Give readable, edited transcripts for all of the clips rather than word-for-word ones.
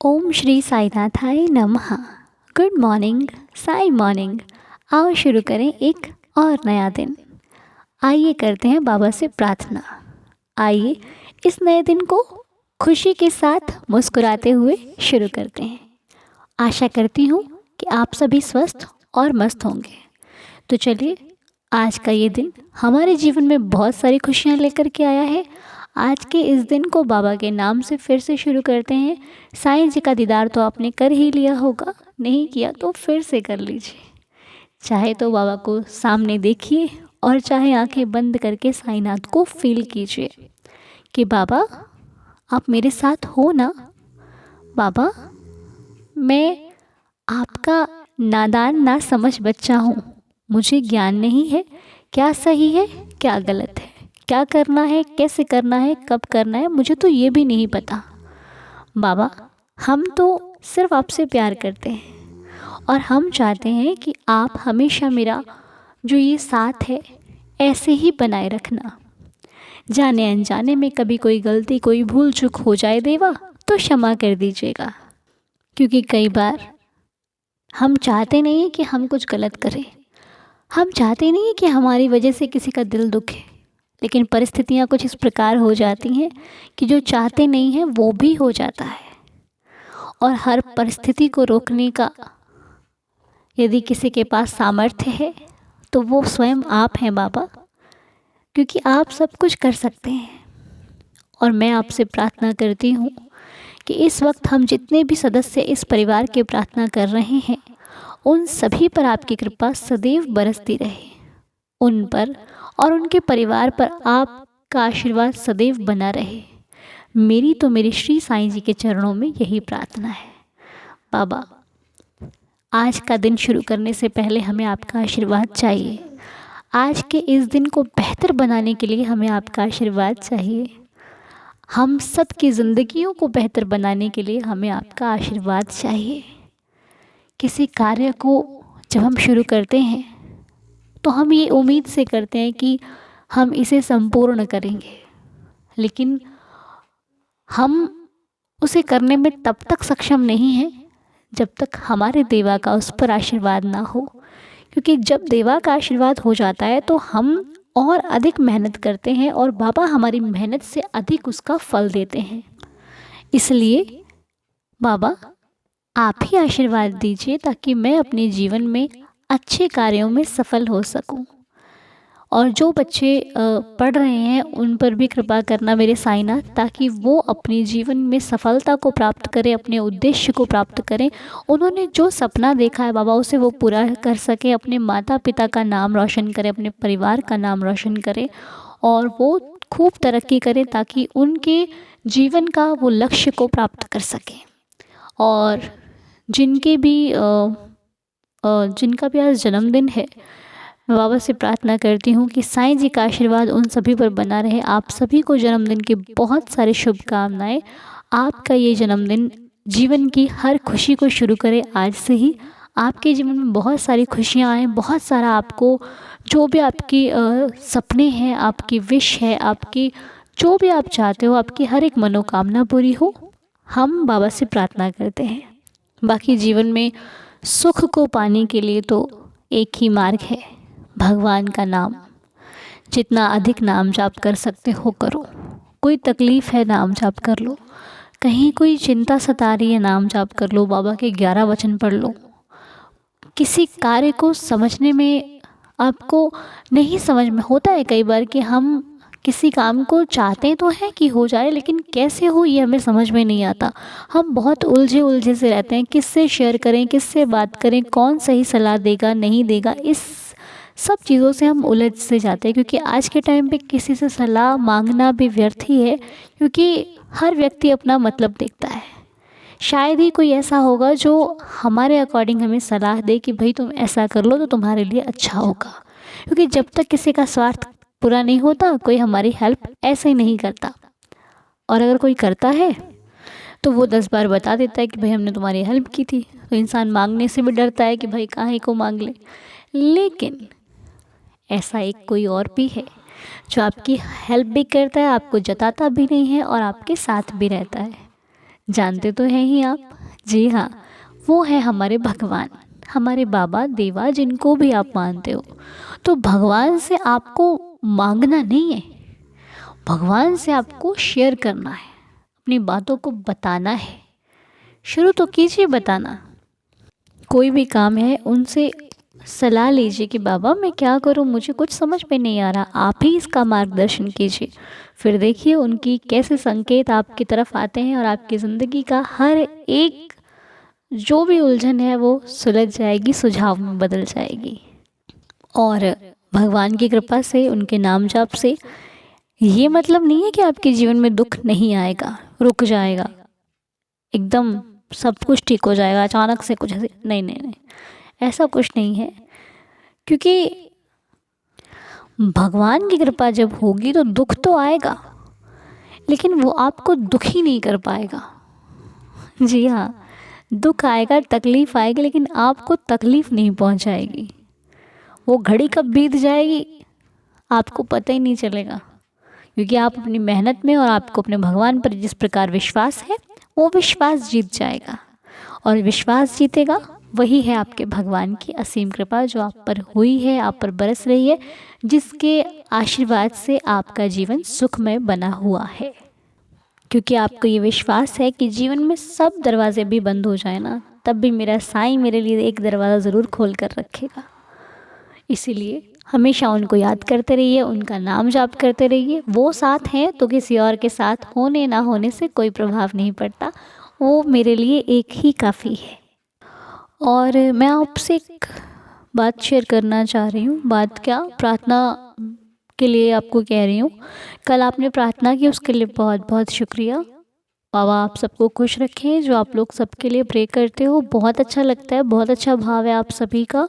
ओम श्री साईनाथाय नमः। Good morning, Sai morning. आओ शुरू करें एक और नया दिन। आइए करते हैं बाबा से प्रार्थना। आइए इस नए दिन को खुशी के साथ मुस्कुराते हुए शुरू करते हैं। आशा करती हूँ कि आप सभी स्वस्थ और मस्त होंगे। तो चलिए, आज का ये दिन हमारे जीवन में बहुत सारी खुशियाँ लेकर के आया है। आज के इस दिन को बाबा के नाम से फिर से शुरू करते हैं। साईं जी का दीदार तो आपने कर ही लिया होगा, नहीं किया तो फिर से कर लीजिए। चाहे तो बाबा को सामने देखिए और चाहे आंखें बंद करके साईनाथ को फील कीजिए कि बाबा आप मेरे साथ हो ना। बाबा मैं आपका नादान ना समझ बच्चा हूँ। मुझे ज्ञान नहीं है क्या सही है क्या गलत है, क्या करना है कैसे करना है कब करना है, मुझे तो ये भी नहीं पता। बाबा हम तो सिर्फ आपसे प्यार करते हैं और हम चाहते हैं कि आप हमेशा मेरा जो ये साथ है ऐसे ही बनाए रखना। जाने अनजाने में कभी कोई गलती कोई भूल चूक हो जाए देवा तो क्षमा कर दीजिएगा, क्योंकि कई बार हम चाहते नहीं कि हम कुछ गलत करें। हम चाहते नहीं कि हमारी वजह से किसी का दिल दुखे, लेकिन परिस्थितियाँ कुछ इस प्रकार हो जाती हैं कि जो चाहते नहीं हैं वो भी हो जाता है। और हर परिस्थिति को रोकने का यदि किसी के पास सामर्थ्य है तो वो स्वयं आप हैं बाबा, क्योंकि आप सब कुछ कर सकते हैं। और मैं आपसे प्रार्थना करती हूँ कि इस वक्त हम जितने भी सदस्य इस परिवार के प्रार्थना कर रहे हैं उन सभी पर आपकी कृपा सदैव बरसती रहे। उन पर और उनके परिवार पर आपका आशीर्वाद सदैव बना रहे। मेरी तो मेरे श्री साईं जी के चरणों में यही प्रार्थना है। बाबा आज का दिन शुरू करने से पहले हमें आपका आशीर्वाद चाहिए। आज के इस दिन को बेहतर बनाने के लिए हमें आपका आशीर्वाद चाहिए। हम सब की ज़िंदगियों को बेहतर बनाने के लिए हमें आपका आशीर्वाद चाहिए। किसी कार्य को जब हम शुरू करते हैं तो हम ये उम्मीद से करते हैं कि हम इसे संपूर्ण करेंगे, लेकिन हम उसे करने में तब तक सक्षम नहीं हैं जब तक हमारे देवा का उस पर आशीर्वाद ना हो। क्योंकि जब देवा का आशीर्वाद हो जाता है तो हम और अधिक मेहनत करते हैं और बाबा हमारी मेहनत से अधिक उसका फल देते हैं। इसलिए बाबा आप ही आशीर्वाद दीजिए ताकि मैं अपने जीवन में अच्छे कार्यों में सफल हो सकूं। और जो बच्चे पढ़ रहे हैं उन पर भी कृपा करना मेरे साईनाथ, ताकि वो अपने जीवन में सफलता को प्राप्त करें, अपने उद्देश्य को प्राप्त करें। उन्होंने जो सपना देखा है बाबा उसे वो पूरा कर सके, अपने माता पिता का नाम रोशन करें, अपने परिवार का नाम रोशन करें और वो खूब तरक्की करें ताकि उनके जीवन का वो लक्ष्य को प्राप्त कर सकें। और जिनका भी आज जन्मदिन है, मैं बाबा से प्रार्थना करती हूँ कि साईं जी का आशीर्वाद उन सभी पर बना रहे। आप सभी को जन्मदिन की बहुत सारी शुभकामनाएं। आपका ये जन्मदिन जीवन की हर खुशी को शुरू करे आज से ही। आपके जीवन में बहुत सारी खुशियाँ आएँ, बहुत सारा आपको जो भी आपकी सपने हैं, आपकी विश है, आपकी जो भी आप चाहते हो, आपकी हर एक मनोकामना पूरी हो। हम बाबा से प्रार्थना करते हैं। बाकी जीवन में सुख को पाने के लिए तो एक ही मार्ग है, भगवान का नाम। जितना अधिक नाम जाप कर सकते हो करो। कोई तकलीफ़ है नाम जाप कर लो, कहीं कोई चिंता सता रही है नाम जाप कर लो, बाबा के 11 वचन पढ़ लो। किसी कार्य को समझने में आपको नहीं समझ में होता है कई बार कि हम किसी काम को चाहते तो हैं कि हो जाए, लेकिन कैसे हो ये हमें समझ में नहीं आता। हम बहुत उलझे से रहते हैं, किससे शेयर करें, किससे बात करें, कौन सही सलाह देगा नहीं देगा, इस सब चीज़ों से हम उलझ से जाते हैं। क्योंकि आज के टाइम पे किसी से सलाह मांगना भी व्यर्थ ही है, क्योंकि हर व्यक्ति अपना मतलब देखता है। शायद ही कोई ऐसा होगा जो हमारे अकॉर्डिंग हमें सलाह दे कि भाई तुम ऐसा कर लो तो तुम्हारे लिए अच्छा होगा। क्योंकि जब तक किसी का स्वार्थ पूरा नहीं होता कोई हमारी हेल्प ऐसे ही नहीं करता। और अगर कोई करता है तो वो 10 बार बता देता है कि भाई हमने तुम्हारी हेल्प की थी। तो इंसान मांगने से भी डरता है कि भाई काहे को मांग ले। लेकिन ऐसा एक कोई और भी है जो आपकी हेल्प भी करता है, आपको जताता भी नहीं है और आपके साथ भी रहता है। जानते तो हैं ही आप। जी हाँ, वो है हमारे भगवान, हमारे बाबा देवा, जिनको भी आप मानते हो। तो भगवान से आपको मांगना नहीं है, भगवान से आपको शेयर करना है, अपनी बातों को बताना है। शुरू तो कीजिए बताना। कोई भी काम है उनसे सलाह लीजिए कि बाबा मैं क्या करूं, मुझे कुछ समझ में नहीं आ रहा, आप ही इसका मार्गदर्शन कीजिए। फिर देखिए उनकी कैसे संकेत आपकी तरफ आते हैं और आपकी ज़िंदगी का हर एक जो भी उलझन है वो सुलझ जाएगी, सुझाव में बदल जाएगी। और भगवान की कृपा से, उनके नाम जाप से, ये मतलब नहीं है कि आपके जीवन में दुख नहीं आएगा, रुक जाएगा, एकदम सब कुछ ठीक हो जाएगा अचानक से कुछ ऐसे, नहीं नहीं नहीं, ऐसा कुछ नहीं है। क्योंकि भगवान की कृपा जब होगी तो दुख तो आएगा, लेकिन वो आपको दुखी नहीं कर पाएगा। जी हाँ, दुख आएगा, तकलीफ़ आएगी, लेकिन आपको तकलीफ़ नहीं पहुंचाएगी। वो घड़ी कब बीत जाएगी आपको पता ही नहीं चलेगा, क्योंकि आप अपनी मेहनत में और आपको अपने भगवान पर जिस प्रकार विश्वास है, वो विश्वास जीत जाएगा। और विश्वास जीतेगा वही है आपके भगवान की असीम कृपा जो आप पर हुई है, आप पर बरस रही है, जिसके आशीर्वाद से आपका जीवन सुखमय बना हुआ है। क्योंकि आपको ये विश्वास है कि जीवन में सब दरवाजे भी बंद हो जाए ना, तब भी मेरा साईं मेरे लिए एक दरवाज़ा ज़रूर खोल कर रखेगा। इसीलिए हमेशा उनको याद करते रहिए, उनका नाम जाप करते रहिए। वो साथ हैं तो किसी और के साथ होने ना होने से कोई प्रभाव नहीं पड़ता, वो मेरे लिए एक ही काफ़ी है। और मैं आपसे एक बात शेयर करना चाह रही हूँ। बात क्या, प्रार्थना के लिए आपको कह रही हूँ। कल आपने प्रार्थना की, उसके लिए बहुत बहुत शुक्रिया। बाबा आप सबको खुश रखें, जो आप लोग सबके लिए प्रे करते हो, बहुत अच्छा लगता है, बहुत अच्छा भाव है आप सभी का।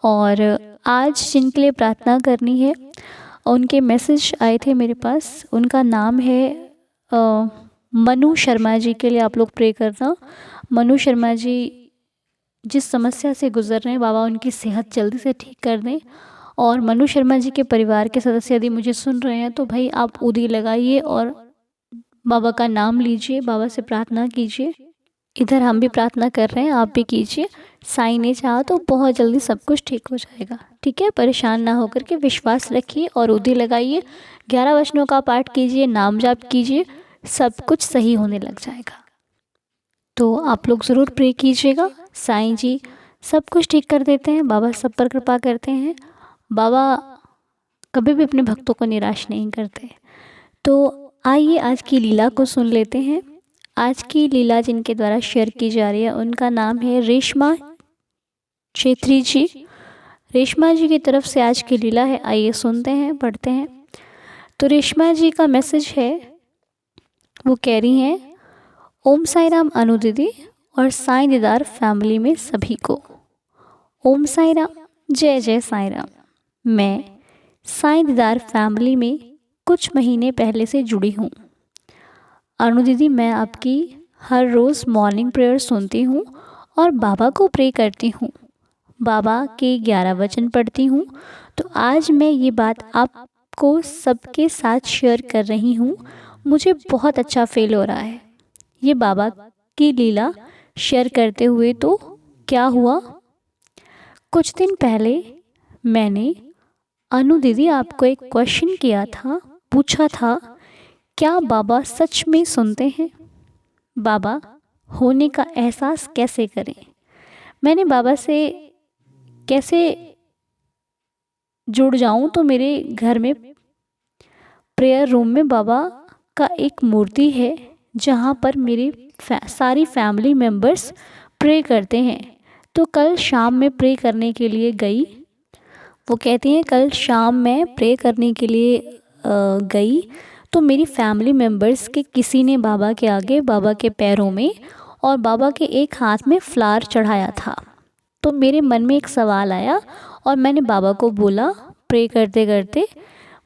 और आज जिनके लिए प्रार्थना करनी है उनके मैसेज आए थे मेरे पास। उनका नाम है मनु शर्मा जी, के लिए आप लोग प्रे करना। मनु शर्मा जी जिस समस्या से गुजर रहे हैं, बाबा उनकी सेहत जल्दी से ठीक कर दें। और मनु शर्मा जी के परिवार के सदस्य यदि मुझे सुन रहे हैं तो भाई आप उदी लगाइए और बाबा का नाम लीजिए, बाबा से प्रार्थना कीजिए। इधर हम भी प्रार्थना कर रहे हैं, आप भी कीजिए। साईं ने चाहा तो बहुत जल्दी सब कुछ ठीक हो जाएगा। ठीक है, परेशान ना होकर के विश्वास रखिए और उदी लगाइए, 11 वचनों का पाठ कीजिए, नाम जाप कीजिए, सब कुछ सही होने लग जाएगा। तो आप लोग ज़रूर प्रे कीजिएगा। साईं जी सब कुछ ठीक कर देते हैं, बाबा सब पर कृपा करते हैं। बाबा कभी भी अपने भक्तों को निराश नहीं करते। तो आइए आज की लीला को सुन लेते हैं। आज की लीला जिनके द्वारा शेयर की जा रही है उनका नाम है रेशमा छेत्री जी। रेशमा जी की तरफ से आज की लीला है, आइए सुनते हैं, पढ़ते हैं। तो रेशमा जी का मैसेज है, वो कह रही हैं, ओम साई राम अनु दीदी और साईं दीदार फैमिली में सभी को ओम साई राम, जय जय साई राम। मैं साईं दीदार फैमिली में कुछ महीने पहले से जुड़ी हूँ। अनु दीदी मैं आपकी हर रोज़ मॉर्निंग प्रेयर सुनती हूँ और बाबा को प्रे करती हूँ, बाबा के 11 वचन पढ़ती हूँ। तो आज मैं ये बात आपको सबके साथ शेयर कर रही हूँ। मुझे बहुत अच्छा फील हो रहा है ये बाबा की लीला शेयर करते हुए। तो क्या हुआ, कुछ दिन पहले मैंने अनु दीदी आपको एक क्वेश्चन किया था, पूछा था, क्या बाबा सच में सुनते हैं? बाबा होने का एहसास कैसे करें? मैंने बाबा से कैसे जुड़ जाऊं? तो मेरे घर में प्रेयर रूम में बाबा का एक मूर्ति है जहां पर मेरी सारी फैमिली मेम्बर्स प्रे करते हैं। तो कल शाम में प्रे करने के लिए गई। वो कहती हैं कल शाम में प्रे करने के लिए गई तो मेरी फैमिली मेम्बर्स के किसी ने बाबा के आगे, बाबा के पैरों में और बाबा के एक हाथ में फ्लावर चढ़ाया था। तो मेरे मन में एक सवाल आया और मैंने बाबा को बोला प्रे करते करते,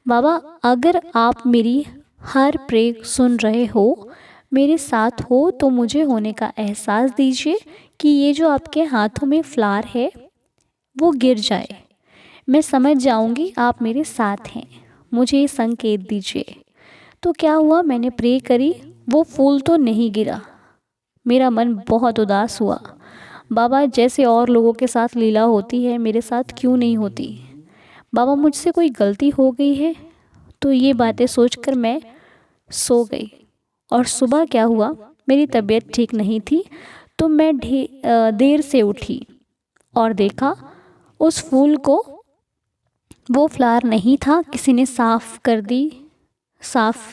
बाबा अगर आप मेरी हर प्रे सुन रहे हो, मेरे साथ हो, तो मुझे होने का एहसास दीजिए कि ये जो आपके हाथों में फ्लावर है वो गिर जाए, मैं समझ जाऊंगी आप मेरे साथ हैं, मुझे ये संकेत दीजिए। तो क्या हुआ, मैंने प्रे करी, वो फूल तो नहीं गिरा, मेरा मन बहुत उदास हुआ। बाबा, जैसे और लोगों के साथ लीला होती है मेरे साथ क्यों नहीं होती? बाबा, मुझसे कोई गलती हो गई है? तो ये बातें सोचकर मैं सो गई। और सुबह क्या हुआ, मेरी तबीयत ठीक नहीं थी, तो मैं देर से उठी और देखा उस फूल को, वो फ्लावर नहीं था, किसी ने साफ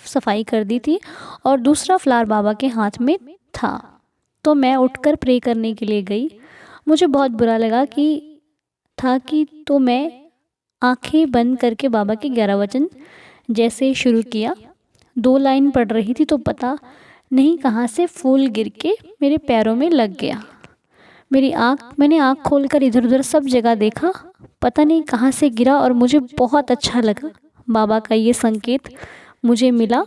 सफाई कर दी थी और दूसरा फ्लावर बाबा के हाथ में था। तो मैं उठकर प्रे करने के लिए गई। मुझे बहुत बुरा लगा तो मैं आंखें बंद करके बाबा के 11 वचन जैसे शुरू किया। 2 लाइन पढ़ रही थी तो पता नहीं कहाँ से फूल गिर के मेरे पैरों में लग गया। मैंने आँख खोलकर इधर उधर सब जगह देखा, पता नहीं कहाँ से गिरा और मुझे बहुत अच्छा लगा। बाबा का ये संकेत मुझे मिला।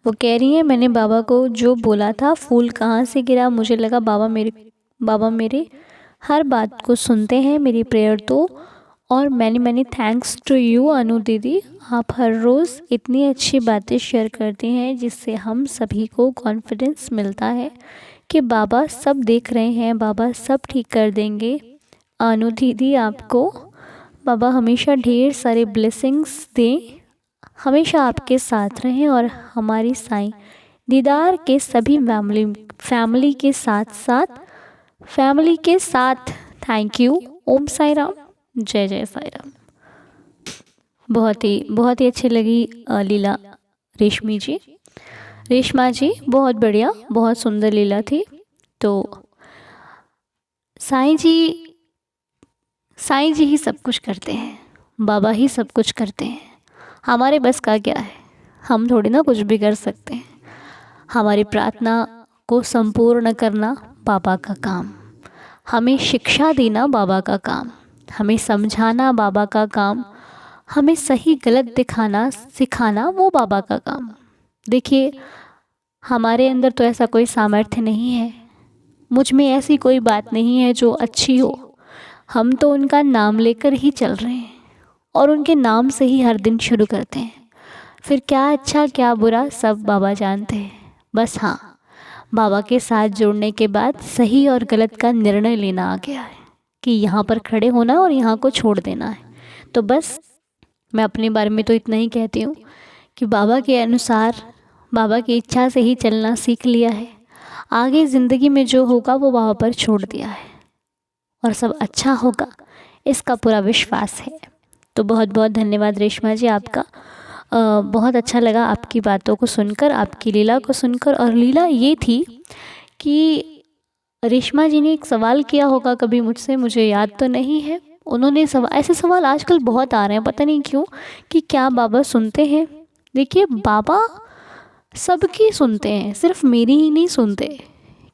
वो कह रही है, मैंने बाबा को जो बोला था, फूल कहाँ से गिरा, मुझे लगा बाबा मेरे हर बात को सुनते हैं, मेरी प्रेयर तो। और मैनी थैंक्स टू यू अनु दीदी, आप हर रोज़ इतनी अच्छी बातें शेयर करती हैं जिससे हम सभी को कॉन्फिडेंस मिलता है कि बाबा सब देख रहे हैं, बाबा सब ठीक कर देंगे। अनु दीदी, आपको बाबा हमेशा ढेर सारे ब्लेसिंग्स दें, हमेशा आपके साथ रहें और हमारी साईं दीदार के सभी फैमिली के साथ थैंक यू। ओम साई राम, जय जय साई राम। बहुत ही अच्छी लगी लीला रेशमा जी, बहुत बढ़िया, बहुत सुंदर लीला थी। तो साईं जी ही सब कुछ करते हैं, बाबा ही सब कुछ करते हैं। हमारे बस का क्या है, हम थोड़ी ना कुछ भी कर सकते हैं। हमारी प्रार्थना को संपूर्ण करना बाबा का काम, हमें शिक्षा देना बाबा का काम, हमें समझाना बाबा का काम, हमें सही गलत सिखाना वो बाबा का काम। देखिए, हमारे अंदर तो ऐसा कोई सामर्थ्य नहीं है, मुझ में ऐसी कोई बात नहीं है जो अच्छी हो। हम तो उनका नाम लेकर ही चल रहे हैं और उनके नाम से ही हर दिन शुरू करते हैं। फिर क्या अच्छा क्या बुरा सब बाबा जानते हैं। बस हाँ, बाबा के साथ जुड़ने के बाद सही और गलत का निर्णय लेना आ गया है कि यहाँ पर खड़े होना और यहाँ को छोड़ देना है। तो बस मैं अपने बारे में तो इतना ही कहती हूँ कि बाबा के अनुसार, बाबा की इच्छा से ही चलना सीख लिया है। आगे ज़िंदगी में जो होगा वो बाबा पर छोड़ दिया है और सब अच्छा होगा, इसका पूरा विश्वास है। तो बहुत बहुत धन्यवाद रेशमा जी आपका। बहुत अच्छा लगा आपकी बातों को सुनकर, आपकी लीला को सुनकर। और लीला ये थी कि रेशमा जी ने एक सवाल किया होगा कभी मुझसे, मुझे याद तो नहीं है। उन्होंने ऐसे सवाल आजकल बहुत आ रहे हैं, पता नहीं क्यों, कि क्या बाबा सुनते हैं। देखिए, बाबा सबकी सुनते हैं, सिर्फ मेरी ही नहीं सुनते।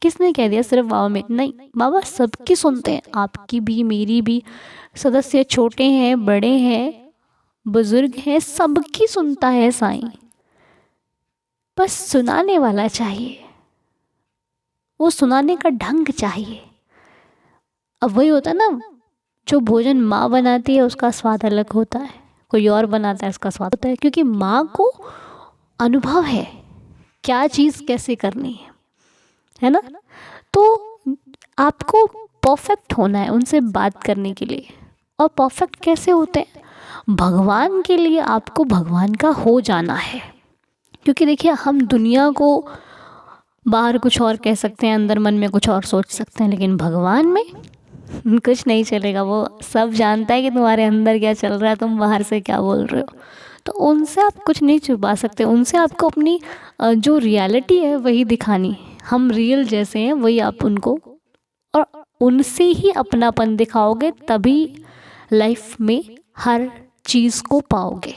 किसने कह दिया सिर्फ बाबा मेरी? नहीं, बाबा सबकी सुनते हैं, आपकी भी मेरी भी। सदस्य छोटे हैं, बड़े हैं, बुजुर्ग हैं, सबकी सुनता है साईं। बस सुनाने वाला चाहिए, वो सुनाने का ढंग चाहिए। अब वही होता है ना, जो भोजन माँ बनाती है उसका स्वाद अलग होता है, कोई और बनाता है उसका स्वाद होता है, क्योंकि माँ को अनुभव है क्या चीज़ कैसे करनी है ना। तो आपको परफेक्ट होना है उनसे बात करने के लिए। और परफेक्ट कैसे होते हैं? भगवान के लिए आपको भगवान का हो जाना है। क्योंकि देखिए, हम दुनिया को बाहर कुछ और कह सकते हैं, अंदर मन में कुछ और सोच सकते हैं, लेकिन भगवान में कुछ नहीं चलेगा। वो सब जानता है कि तुम्हारे अंदर क्या चल रहा है, तुम बाहर से क्या बोल रहे हो। तो उनसे आप कुछ नहीं छुपा सकते, उनसे आपको अपनी जो रियलिटी है वही दिखानी। हम रियल जैसे हैं वही आप उनको, और उनसे ही अपनापन दिखाओगे, तभी लाइफ में हर चीज़ को पाओगे।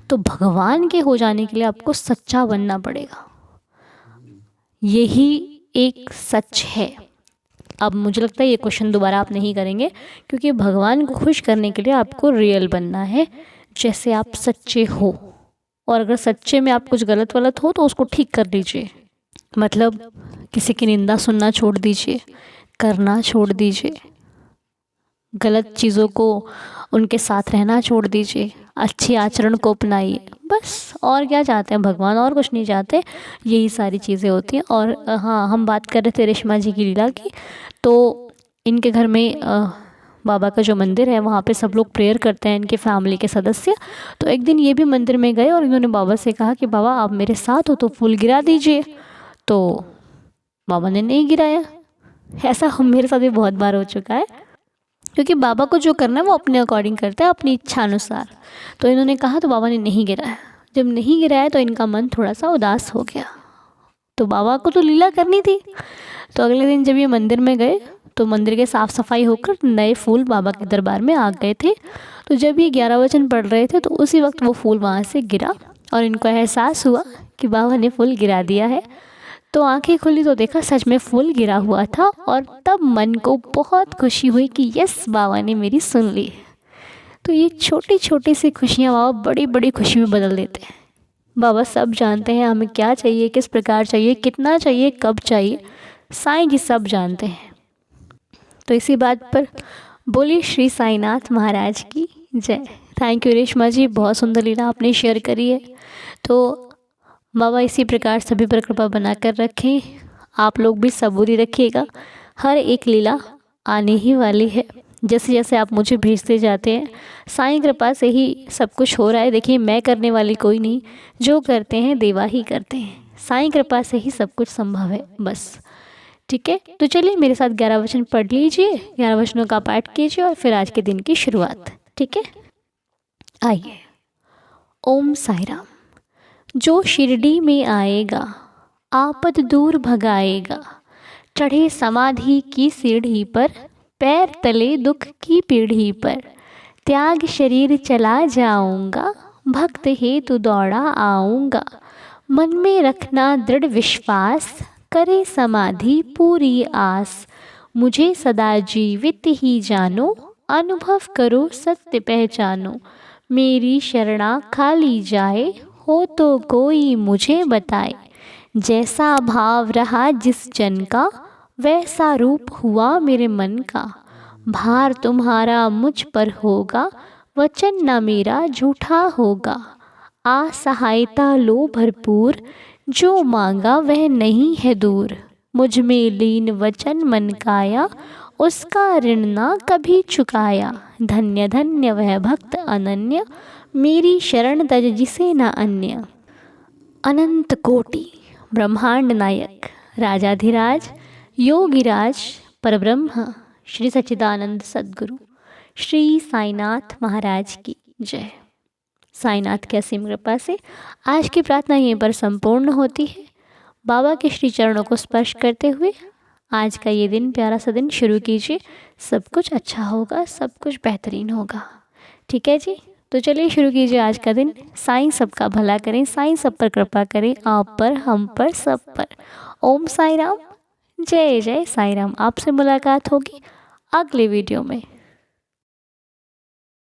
तो भगवान के हो जाने के लिए आपको सच्चा बनना पड़ेगा, यही एक सच है। अब मुझे लगता है ये क्वेश्चन दोबारा आप नहीं करेंगे, क्योंकि भगवान को खुश करने के लिए आपको रियल बनना है, जैसे आप सच्चे हो। और अगर सच्चे में आप कुछ गलत वलत हो तो उसको ठीक कर लीजिए। मतलब किसी की निंदा सुनना छोड़ दीजिए, करना छोड़ दीजिए, गलत चीज़ों को, उनके साथ रहना छोड़ दीजिए, अच्छे आचरण को अपनाइए। बस और क्या चाहते हैं भगवान, और कुछ नहीं चाहते, यही सारी चीज़ें होती हैं। और हाँ, हम बात कर रहे थे रेशमा जी की लीला की, तो इनके घर में बाबा का जो मंदिर है वहाँ पे सब लोग प्रेयर करते हैं, इनके फैमिली के सदस्य। तो एक दिन ये भी मंदिर में गए और इन्होंने बाबा से कहा कि बाबा आप मेरे साथ हो तो फूल गिरा दीजिए। तो बाबा ने नहीं गिराया। ऐसा मेरे साथ भी बहुत बार हो चुका है, क्योंकि बाबा को जो करना है वो अपने अकॉर्डिंग करते हैं, अपनी इच्छा अनुसार। तो इन्होंने कहा तो बाबा ने नहीं गिराया। जब नहीं गिराया तो इनका मन थोड़ा सा उदास हो गया। तो बाबा को तो लीला करनी थी। तो अगले दिन जब ये मंदिर में गए तो मंदिर के साफ़ सफाई होकर नए फूल बाबा के दरबार में आ गए थे। तो जब ये 11 वचन पढ़ रहे थे तो उसी वक्त वो फूल वहाँ से गिरा और इनको एहसास हुआ कि बाबा ने फूल गिरा दिया है। तो आंखें खुली तो देखा सच में फूल गिरा हुआ था, और तब मन को बहुत खुशी हुई कि यस, बाबा ने मेरी सुन ली। तो ये छोटी छोटी सी खुशियाँ बाबा बड़ी बड़ी खुशी में बदल देते हैं। बाबा सब जानते हैं हमें क्या चाहिए, किस प्रकार चाहिए, कितना चाहिए, कब चाहिए, साईं जी सब जानते हैं। तो इसी बात पर बोली श्री साईनाथ महाराज की जय। थैंक यू रेशमा जी, बहुत सुंदर लीला आपने शेयर करी है। तो बाबा इसी प्रकार सभी पर कृपा बनाकर रखें, आप लोग भी सबूरी रखिएगा। हर एक लीला आने ही वाली है, जैसे जैसे आप मुझे भेजते जाते हैं, साईं कृपा से ही सब कुछ हो रहा है। देखिए मैं करने वाली कोई नहीं, जो करते हैं देवा ही करते हैं, साईं कृपा से ही सब कुछ संभव है बस। ठीक है, तो चलिए मेरे साथ 11 वचन पढ़ लीजिए, 11 वचनों का पाठ कीजिए और फिर आज के दिन की शुरुआत। ठीक है, आइए। ओम साई राम। जो शिरडी में आएगा आपद दूर भगाएगा, चढ़े समाधि की सीढ़ी पर, पैर तले दुख की पीढ़ी पर, त्याग शरीर चला जाऊंगा, भक्त हेतु दौड़ा आऊंगा, मन में रखना दृढ़ विश्वास, करे समाधि पूरी आस, मुझे सदा जीवित ही जानो, अनुभव करो सत्य पहचानो, मेरी शरणा खाली जाए, हो तो कोई मुझे बताए, जैसा भाव रहा जिस जन का, वैसा रूप हुआ मेरे मन का, भार तुम्हारा मुझ पर होगा, वचन न मेरा झूठा होगा, आ सहायता लो भरपूर, जो मांगा वह नहीं है दूर, मुझ में लीन वचन मन काया, उसका ऋण ना कभी चुकाया, धन्य धन्य वह भक्त अनन्य, मेरी शरण तज जिसे न अन्य। अनंत कोटि ब्रह्मांड नायक राजाधिराज योगिराज परब्रह्म श्री सच्चिदानंद सद्गुरु श्री साईनाथ महाराज की जय। साईनाथ की असीम कृपा से आज की प्रार्थना यहीं पर संपूर्ण होती है। बाबा के श्री चरणों को स्पर्श करते हुए आज का ये दिन, प्यारा सा दिन शुरू कीजिए। सब कुछ अच्छा होगा, सब कुछ बेहतरीन होगा। ठीक है जी, तो चलिए शुरू कीजिए आज का दिन। साईं सबका भला करें, साईं सब पर कृपा करें, आप पर, हम पर, सब पर। ओम साई राम, जय जय साई राम। आपसे मुलाकात होगी अगले वीडियो में।